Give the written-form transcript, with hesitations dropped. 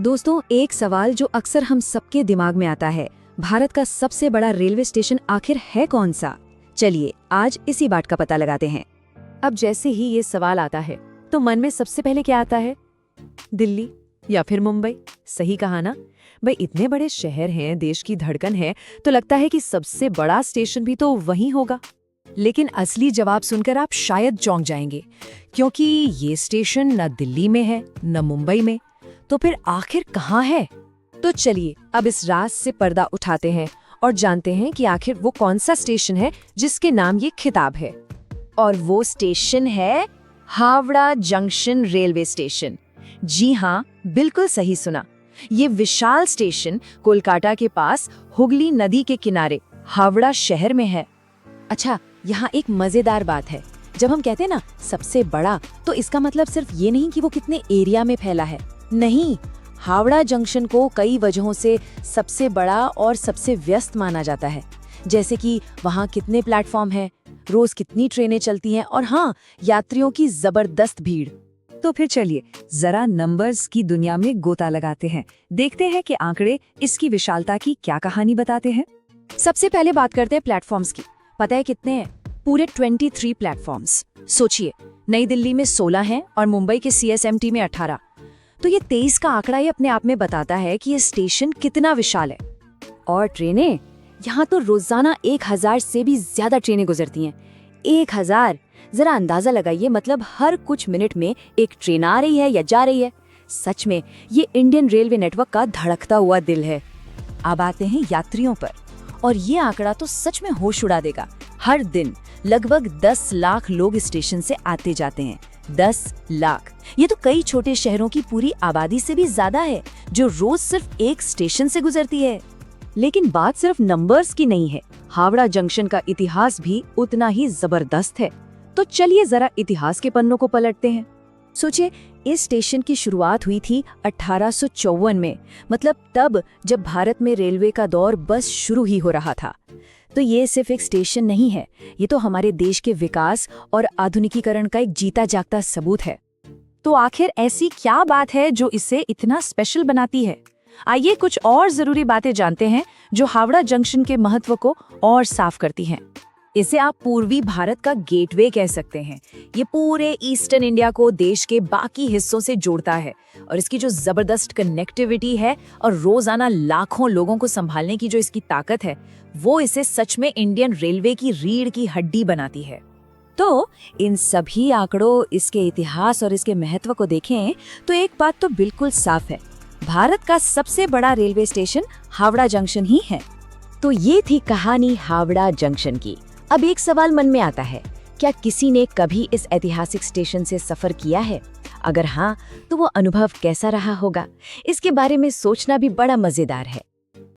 दोस्तों, एक सवाल जो अक्सर हम सबके दिमाग में आता है, भारत का सबसे बड़ा रेलवे स्टेशन आखिर है कौन सा? चलिए आज इसी बात का पता लगाते हैं। अब जैसे ही ये सवाल आता है तो मन में सबसे पहले क्या आता है? दिल्ली या फिर मुंबई। सही कहा ना? भाई इतने बड़े शहर हैं, देश की धड़कन है, तो लगता है कि सबसे बड़ा स्टेशन भी तो वहीं होगा। लेकिन असली जवाब सुनकर आप शायद चौंक जाएंगे, क्योंकि ये स्टेशन न दिल्ली में है न मुंबई में। तो फिर आखिर कहाँ है? तो चलिए अब इस राज से पर्दा उठाते हैं और जानते हैं कि आखिर वो कौन सा स्टेशन है जिसके नाम ये खिताब है। और वो स्टेशन है हावड़ा जंक्शन रेलवे स्टेशन। जी हाँ, बिल्कुल सही सुना। ये विशाल स्टेशन कोलकाता के पास हुगली नदी के किनारे हावड़ा शहर में है। अच्छा, यहाँ एक मजेदार बात है। जब हम कहते हैं ना सबसे बड़ा, तो इसका मतलब सिर्फ ये नहीं कि वो कितने एरिया में फैला है। नहीं, हावड़ा जंक्शन को कई वजहों से सबसे बड़ा और सबसे व्यस्त माना जाता है। जैसे कि वहाँ कितने प्लेटफॉर्म हैं, रोज कितनी ट्रेनें चलती हैं, और हाँ, यात्रियों की जबरदस्त भीड़। तो फिर चलिए जरा नंबर्स की दुनिया में गोता लगाते हैं, देखते हैं कि आंकड़े इसकी विशालता की क्या कहानी बताते हैं। सबसे पहले बात करते हैं प्लेटफॉर्म्स की। पता है कितने हैं? पूरे 23 प्लेटफॉर्म्स। सोचिए, नई दिल्ली में 16 हैं और मुंबई के CSMT में 18। तो ये 23 का आंकड़ा ही अपने आप में बताता है कि ये स्टेशन कितना विशाल है। और ट्रेनें, यहाँ तो रोजाना 1000 से भी ज्यादा ट्रेनें गुजरती हैं। 1000! जरा अंदाजा लगाइए, मतलब हर कुछ मिनट में एक ट्रेन आ रही है या जा रही है। सच में ये इंडियन रेलवे नेटवर्क का धड़कता हुआ दिल है। अब आते हैं यात्रियों पर, और ये आंकड़ा तो सच में होश उड़ा देगा। हर दिन लगभग 10 लाख लोग इस स्टेशन से आते जाते हैं। 10 लाख! ये तो कई छोटे शहरों की पूरी आबादी से भी ज्यादा है, जो रोज सिर्फ एक स्टेशन से गुजरती है। लेकिन बात सिर्फ नंबर्स की नहीं है, हावड़ा जंक्शन का इतिहास भी उतना ही जबरदस्त है। तो चलिए जरा इतिहास के पन्नों को पलटते हैं। सोचिए, इस स्टेशन की शुरुआत हुई थी 1854 में, मतलब तब जब भारत में रेलवे का दौर बस शुरू ही हो रहा था। तो ये सिर्फ एक स्टेशन नहीं है, ये तो हमारे देश के विकास और आधुनिकीकरण का एक जीता जागता सबूत है। तो आखिर ऐसी क्या बात है जो इसे इतना स्पेशल बनाती है? आइए कुछ और जरूरी बातें जानते हैं जो हावड़ा जंक्शन के महत्व को और साफ करती हैं। इसे आप पूर्वी भारत का गेटवे कह सकते हैं। ये पूरे ईस्टर्न इंडिया को देश के बाकी हिस्सों से जोड़ता है, और इसकी जो जबरदस्त कनेक्टिविटी है और रोजाना लाखों लोगों को संभालने की जो इसकी ताकत है, वो इसे सच में इंडियन रेलवे की रीढ़ की हड्डी बनाती है। तो इन सभी आंकड़ों, इसके इतिहास और इसके महत्व को देखें तो एक बात तो बिल्कुल साफ है, भारत का सबसे बड़ा रेलवे स्टेशन हावड़ा जंक्शन ही है। तो ये थी कहानी हावड़ा जंक्शन की। अब एक सवाल मन में आता है, क्या किसी ने कभी इस ऐतिहासिक स्टेशन से सफर किया है? अगर हाँ, तो वो अनुभव कैसा रहा होगा? इसके बारे में सोचना भी बड़ा मजेदार है।